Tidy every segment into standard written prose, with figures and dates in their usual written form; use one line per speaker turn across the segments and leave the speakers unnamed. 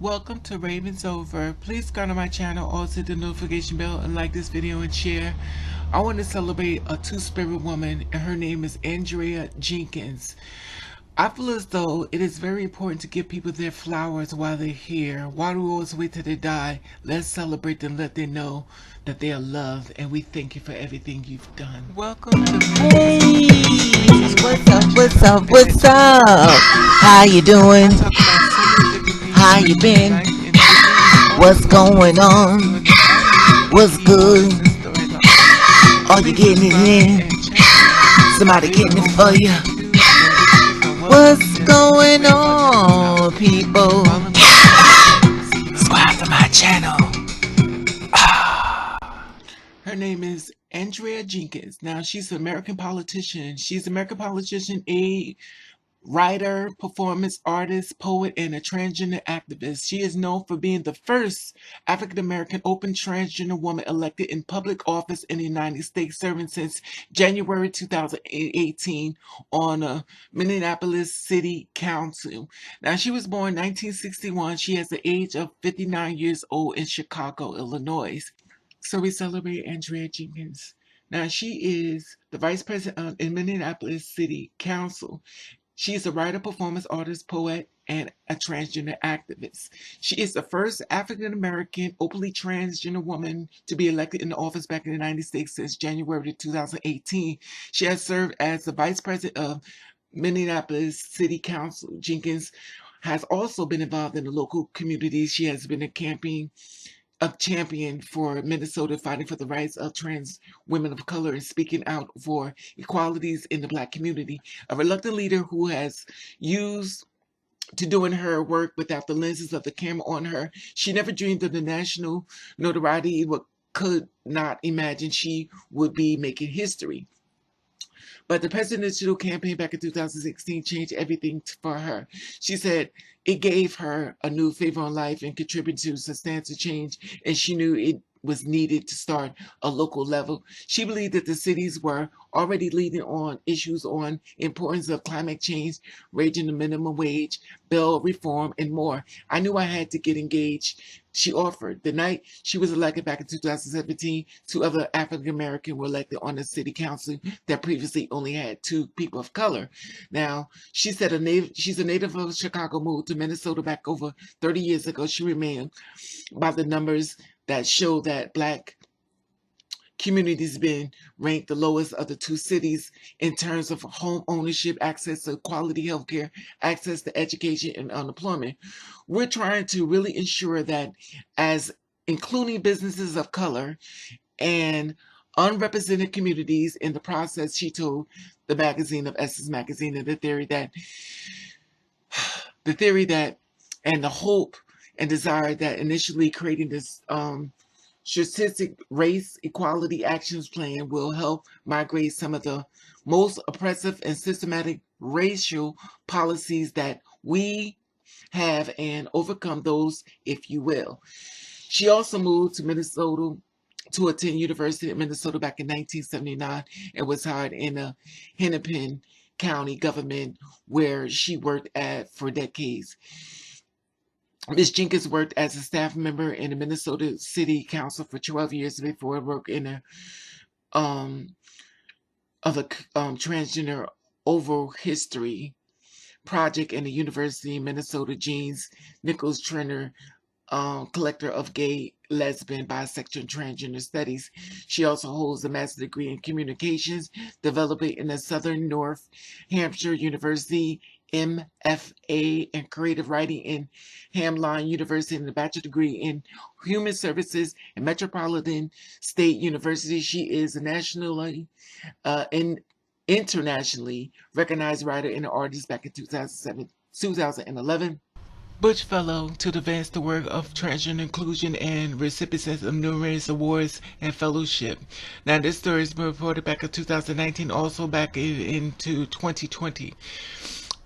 Welcome to Ravens Over. Please go to my channel, also hit the notification bell, and like this video and share. I want to celebrate a two-spirit woman, and her name is ANDREA JENKINS. I feel as though it is very important to give people their flowers while they're here. Why do we always wait till they die? Let's celebrate them, let them know that they are loved, and we thank you for everything you've done. Welcome to
Hey, what's up? How you doing? How you been? What's going on? What's good? Are you getting it in? Somebody getting it for you? What's going on, people?
Subscribe to my channel. Her name is ANDREA JENKINS. Now, she's an American politician. She's an American politician, a writer, performance artist, poet, and a transgender activist. She is known for being the first African-American open transgender woman elected in public office in the United States, serving since January 2018 on a Minneapolis City Council. Now, she was born in 1961. She has the age of 59 years old in Chicago, Illinois. So we celebrate ANDREA JENKINS. Now, she is the vice president in Minneapolis City Council. She is a writer, performance artist, poet, and a transgender activist. She is the first African-American openly transgender woman to be elected in the office back in the United States since January 2018. She has served as the vice president of Minneapolis City Council. Jenkins has also been involved in the local communities. She has been a champion for Minnesota, fighting for the rights of trans women of color and speaking out for equalities in the Black community. A reluctant leader who has used to doing her work without the lenses of the camera on her. She never dreamed of the national notoriety, but could not imagine she would be making history. But the presidential campaign back in 2016 changed everything for her. She said it gave her a new favor on life and contributed to substantial change, and she knew it was needed to start a local level. She believed that the cities were already leading on issues on importance of climate change, raising the minimum wage, bill reform, and more. I knew I had to get engaged, she offered. The night she was elected back in 2017, two other African Americans were elected on the city council that previously only had two people of color. Now, she said she's a native of Chicago, moved to Minnesota back over 30 years ago. She remained by the numbers that show that Black communities been ranked the lowest of the two cities in terms of home ownership, access to quality health care, access to education, and unemployment. We're trying to really ensure that, as including businesses of color and unrepresented communities in the process, she told the magazine of Essence Magazine, and the theory that and the hope and desire that initially creating this strategic race equality actions plan will help migrate some of the most oppressive and systematic racial policies that we have and overcome those, if you will. She also moved to Minnesota to attend University of Minnesota back in 1979 and was hired in the Hennepin County government, where she worked at for decades. Ms. Jenkins worked as a staff member in the Minnesota City Council for 12 years before working in a transgender oral history project in the University of Minnesota. James Nichols Trenner, collector of gay, lesbian, bisexual, and transgender studies. She also holds a master's degree in communications, developing in the Southern North Hampshire University, MFA in creative writing in Hamline University, and a bachelor degree in human services in Metropolitan State University. She is a nationally internationally recognized writer and artist. Back in 2011. Butch Fellow to advance the work of transgender inclusion and recipient of numerous awards and fellowship. Now, this story has been reported back in 2019, also back into 2020.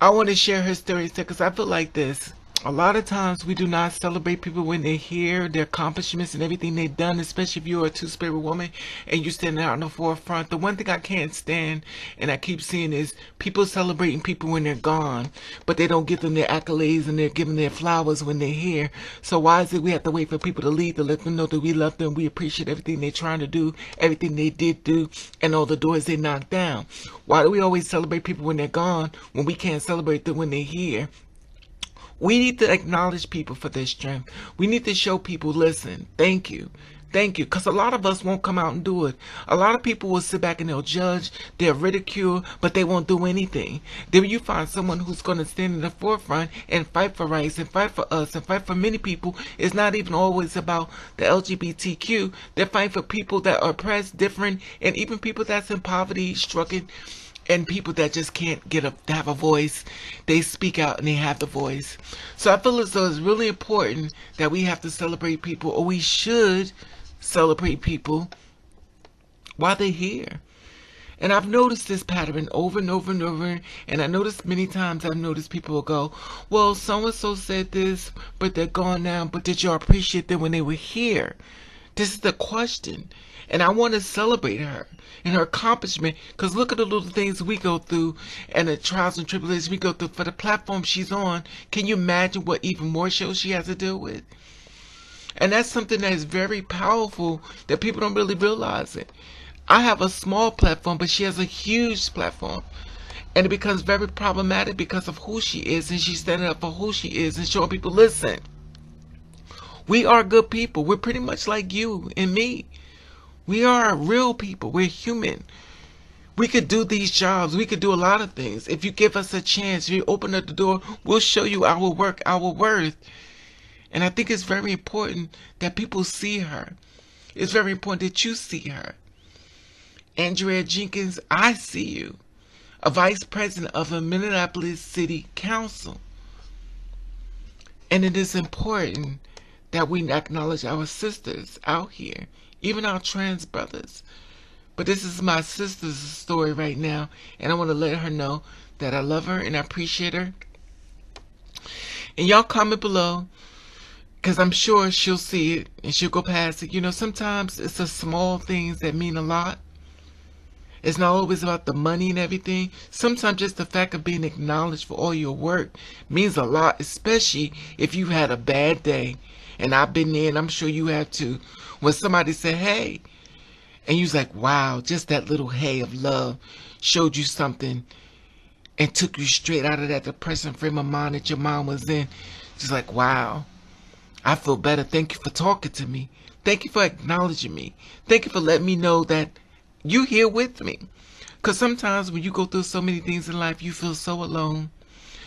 I want to share her story because I feel like this. A lot of times we do not celebrate people when they're here, their accomplishments and everything they've done, especially if you're a two-spirit woman and you're standing out in the forefront. The one thing I can't stand and I keep seeing is people celebrating people when they're gone, but they don't give them their accolades and they're giving their flowers when they're here. So why is it we have to wait for people to leave to let them know that we love them, we appreciate everything they're trying to do, everything they did do, and all the doors they knocked down? Why do we always celebrate people when they're gone when we can't celebrate them when they're here? We need to acknowledge people for their strength. We need to show people, listen, thank you. Thank you. Because a lot of us won't come out and do it. A lot of people will sit back and they'll judge, they'll ridicule, but they won't do anything. Then you find someone who's going to stand in the forefront and fight for rights and fight for us and fight for many people. It's not even always about the LGBTQ. They're fighting for people that are oppressed, different, and even people that's in poverty, struggling, and people that just can't get to have a voice. They speak out and they have the voice. So I feel as though it's really important that we have to celebrate people, or we should celebrate people while they're here. And I've noticed this pattern over and over and over, and I noticed many times I've noticed people will go, well, so-and-so said this, but they're gone now, but did you appreciate them when they were here? This is the question. And I want to celebrate her and her accomplishment, because look at the little things we go through and the trials and tribulations we go through for the platform she's on. Can you imagine what even more shows she has to deal with? And that's something that is very powerful that people don't really realize it. I have a small platform, but she has a huge platform. And it becomes very problematic because of who she is, and she's standing up for who she is and showing people, listen, we are good people. We're pretty much like you and me. We are real people. We're human. We could do these jobs. We could do a lot of things. If you give us a chance, if you open up the door, we'll show you our work, our worth. And I think it's very important that people see her. It's very important that you see her. ANDREA JENKINS, I see you. A vice president of a Minneapolis City Council. And it is important that we acknowledge our sisters out here, even our trans brothers. But this is my sister's story right now, and I want to let her know that I love her and I appreciate her. And y'all comment below, because I'm sure she'll see it and she'll go past it. You know, sometimes it's the small things that mean a lot. It's not always about the money and everything. Sometimes just the fact of being acknowledged for all your work means a lot, especially if you had a bad day. And I've been there, and I'm sure you have too. When somebody said, hey, and you was like, wow, just that little hey of love showed you something and took you straight out of that depressing frame of mind that your mom was in. Just like, wow, I feel better. Thank you for talking to me. Thank you for acknowledging me. Thank you for letting me know that you here with me. Because sometimes when you go through so many things in life, you feel so alone.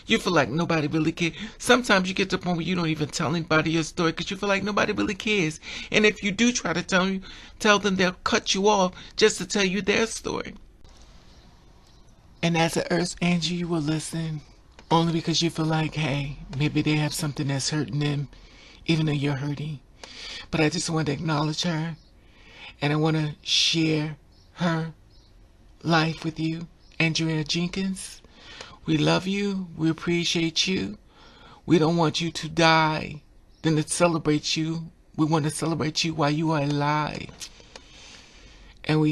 You feel like nobody really cares. Sometimes you get to the point where you don't even tell anybody your story because you feel like nobody really cares. And if you do try to tell them, they'll cut you off just to tell you their story. And as a Earth Angel, you will listen only because you feel like, hey, maybe they have something that's hurting them, even though you're hurting. But I just want to acknowledge her, and I want to share her life with you, ANDREA JENKINS. We love you. We appreciate you. We don't want you to die. Then to celebrate you, we want to celebrate you while you are alive. And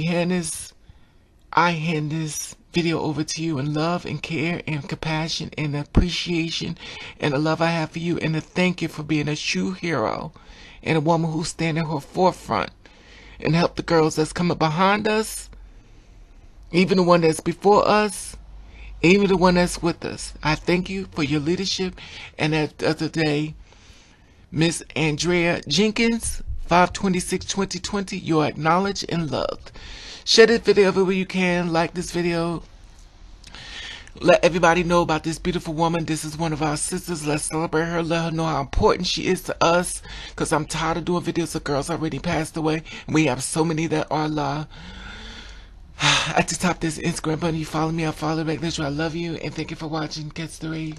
I hand this video over to you in love and care and compassion and appreciation and the love I have for you, and to thank you for being a true hero and a woman who stands in her forefront and help the girls that's coming behind us, even the one that's before us, even the one that's with us. I thank you for your leadership. And at the other day, Miss ANDREA JENKINS, 5/26/2020, you're acknowledged and loved. Share this video everywhere you can. Like this video. Let everybody know about this beautiful woman. This is one of our sisters. Let's celebrate her. Let her know how important she is to us. Because I'm tired of doing videos of girls already passed away. And we have so many that are alive. At the top, there's Instagram button. You follow me, I follow back. I love you, and thank you for watching. Catch the Rave.